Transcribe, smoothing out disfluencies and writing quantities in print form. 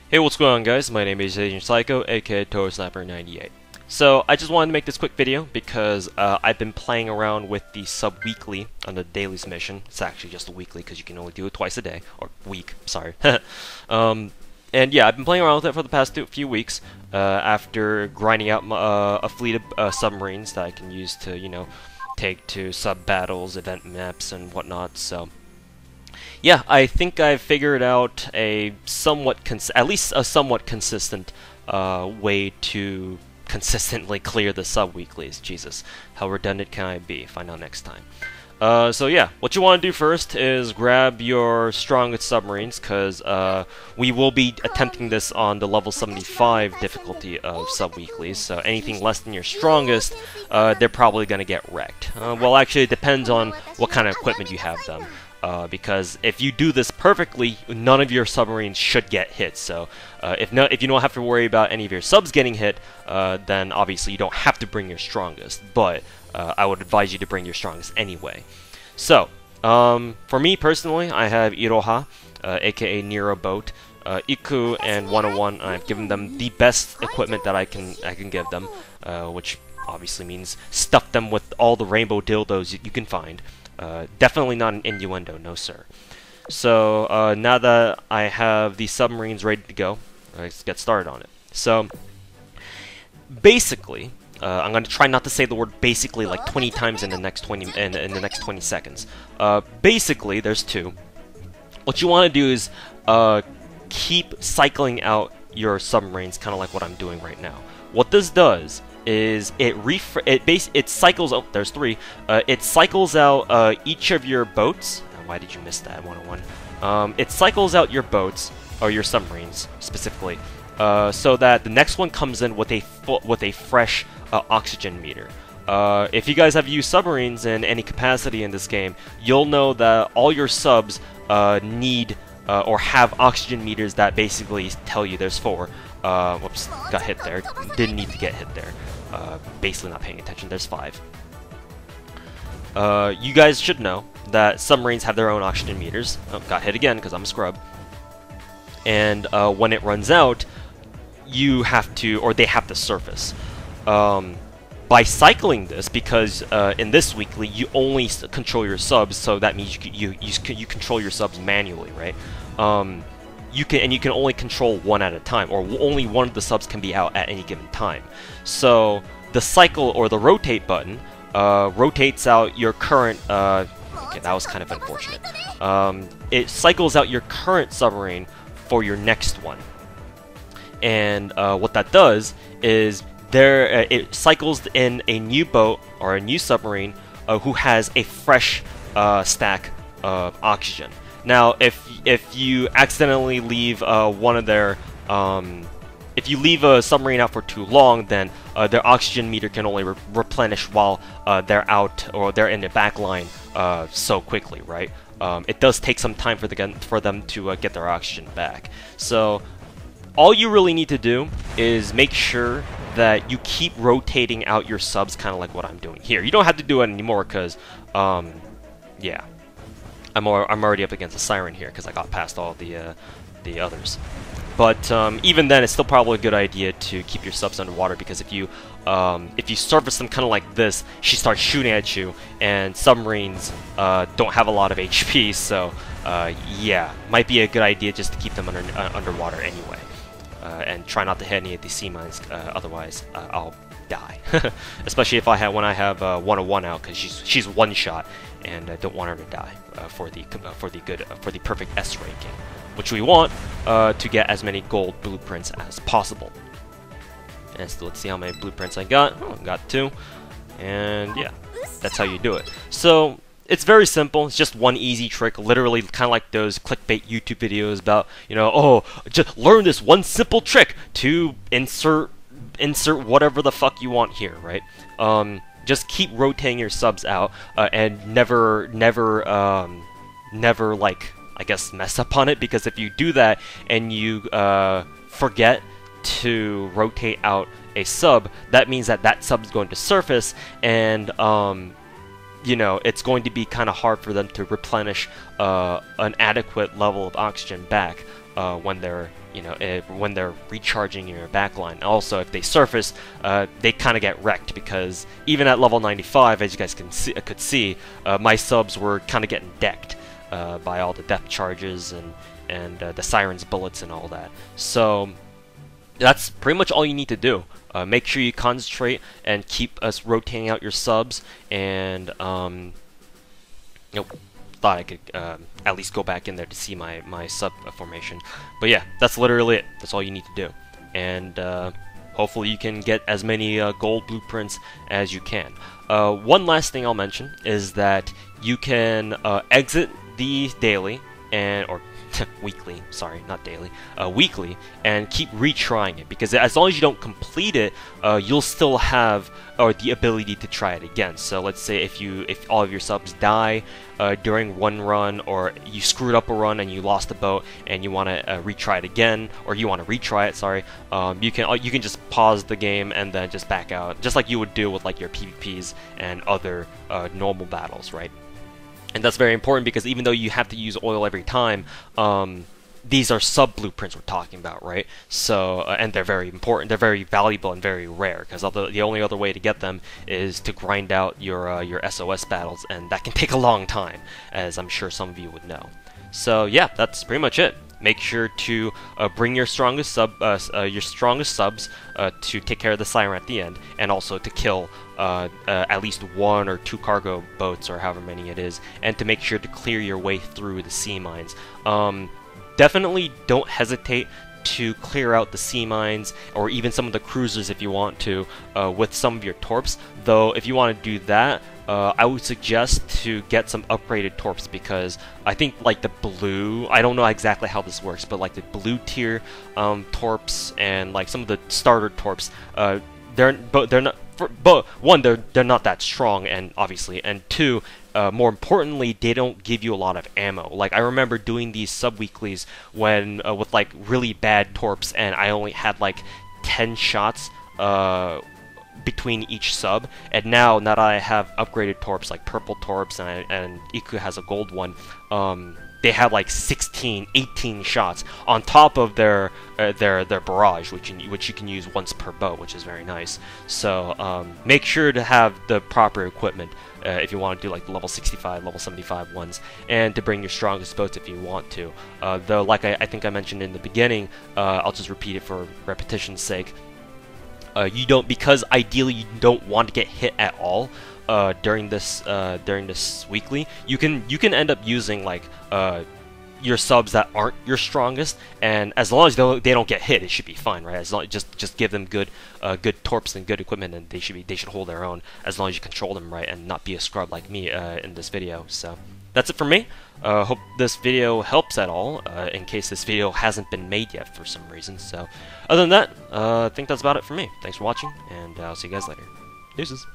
Hey, what's going on, guys? My name is Agent Psycho, aka Toro Sniper 98. So, I just wanted to make this quick video because I've been playing around with the sub-weekly on the daily's mission. It's actually just a weekly because you can only do it twice a day, or week, sorry. And yeah, I've been playing around with it for the past few weeks after grinding out a fleet of submarines that I can use to, take to sub-battles, event maps, and whatnot, so... Yeah, I think I've figured out a somewhat, at least a somewhat consistent way to consistently clear the sub-weeklies. Jesus, how redundant can I be? Find out next time. So yeah, what you want to do first is grab your strongest submarines, because we will be attempting this on the level 75 difficulty of sub-weeklies, so anything less than your strongest, they're probably going to get wrecked. Well, actually, it depends on what kind of equipment you have them. Because if you do this perfectly, none of your submarines should get hit. So if you don't have to worry about any of your subs getting hit, then obviously you don't have to bring your strongest. But I would advise you to bring your strongest anyway. So for me personally, I have Iroha, aka Nero Boat, Iku, and 101. I've given them the best equipment that I can give them, which obviously means stuff them with all the rainbow dildos you can find. Definitely not an innuendo, no sir. So now that I have the submarines ready to go, let's get started on it. So basically, I'm going to try not to say the word basically like 20 times in the next 20 seconds. Basically, there's two. What you want to do is keep cycling out your submarines, kind of like what I'm doing right now. What this does is it cycles out. There's three. It cycles out each of your boats. Why did you miss that 101? It cycles out your boats or your submarines specifically, so that the next one comes in with a fresh oxygen meter. If you guys have used submarines in any capacity in this game, you'll know that all your subs need or have oxygen meters that basically tell you there's 4. Whoops, got hit there. Didn't need to get hit there. Basically not paying attention. There's 5. You guys should know that submarines have their own oxygen meters. Oh, got hit again because I'm a scrub. And when it runs out, you have to, or they have to surface. By cycling this, because in this weekly you only control your subs, so that means you control your subs manually, right? You can only control one at a time, or only one of the subs can be out at any given time. So the cycle or the rotate button rotates out your current. Okay, that was kind of unfortunate. It cycles out your current submarine for your next one, and what that does is it cycles in a new boat or a new submarine who has a fresh stack of oxygen. Now, if you accidentally leave one of their, if you leave a submarine out for too long, then their oxygen meter can only replenish while they're out or they're in the back line so quickly, right? It does take some time for them to get their oxygen back. So all you really need to do is make sure that you keep rotating out your subs, kind of like what I'm doing here. You don't have to do it anymore because, yeah. I'm already up against a siren here because I got past all the others. But even then, it's still probably a good idea to keep your subs underwater, because if you surface them kind of like this, she starts shooting at you, and submarines don't have a lot of HP, so yeah, might be a good idea just to keep them underwater anyway, and try not to hit any of the sea mines. Otherwise, I'll die. Especially if when I have 101 out, because she's one shot, and I don't want her to die for the perfect S ranking, which we want to get as many gold blueprints as possible. And so let's see how many blueprints I got. Oh, I got 2, and yeah, that's how you do it. So it's very simple. It's just one easy trick, literally kind of like those clickbait YouTube videos about, oh, just learn this one simple trick to insert whatever the fuck you want here, right? Just keep rotating your subs out, and never, like, I guess, mess up on it, because if you do that and you forget to rotate out a sub, that means that sub's going to surface, and it's going to be kind of hard for them to replenish an adequate level of oxygen back when they're you know, when they're recharging your backline. Also, if they surface, they kind of get wrecked because even at level 95, as you guys could see, my subs were kind of getting decked by all the depth charges and the Siren's bullets and all that. So that's pretty much all you need to do. Make sure you concentrate and keep us rotating out your subs, and thought I could at least go back in there to see my sub formation. But yeah, that's literally it. That's all you need to do, and hopefully you can get as many gold blueprints as you can. One last thing I'll mention is that you can exit the daily or weekly, sorry, not daily, weekly, and keep retrying it, because as long as you don't complete it, you'll still have the ability to try it again. So let's say if all of your subs die during one run, or you screwed up a run and you lost a boat and you want to retry it again, or you want to retry it, sorry, you can just pause the game and then just back out, just like you would do with like your PvPs and other normal battles, right? And that's very important, because even though you have to use oil every time, these are sub blueprints we're talking about, right? So, and they're very important, they're very valuable and very rare, because the only other way to get them is to grind out your SOS battles, and that can take a long time, as I'm sure some of you would know. So yeah, that's pretty much it. Make sure to bring your strongest subs to take care of the Siren at the end, and also to kill at least 1 or 2 cargo boats, or however many it is, and to make sure to clear your way through the sea mines. Definitely don't hesitate to clear out the sea mines, or even some of the cruisers if you want to, with some of your torps. Though if you want to do that, I would suggest to get some upgraded torps, because I think like the blue, I don't know exactly how this works, but like the blue tier torps and like some of the starter torps, they're not. But one, they're not that strong, and obviously, and two, more importantly, they don't give you a lot of ammo. Like I remember doing these sub-weeklies when with like really bad torps, and I only had like 10 shots between each sub. And now that I have upgraded torps like purple torps, and Iku has a gold one, they have like 16, 18 shots on top of their barrage, which you can use once per boat, which is very nice. So make sure to have the proper equipment if you want to do like the level 65, level 75 ones, and to bring your strongest boats if you want to. Though, like I think I mentioned in the beginning, I'll just repeat it for repetition's sake. Because ideally you don't want to get hit at all during this weekly. You can end up using like your subs that aren't your strongest, and as long as they don't get hit, it should be fine, right? As long just give them good torps and good equipment, and they should hold their own, as long as you control them right and not be a scrub like me in this video. So that's it for me. Hope this video helps at all, in case this video hasn't been made yet for some reason. So other than that, I think that's about it for me. Thanks for watching, and I'll see you guys later. Deuces.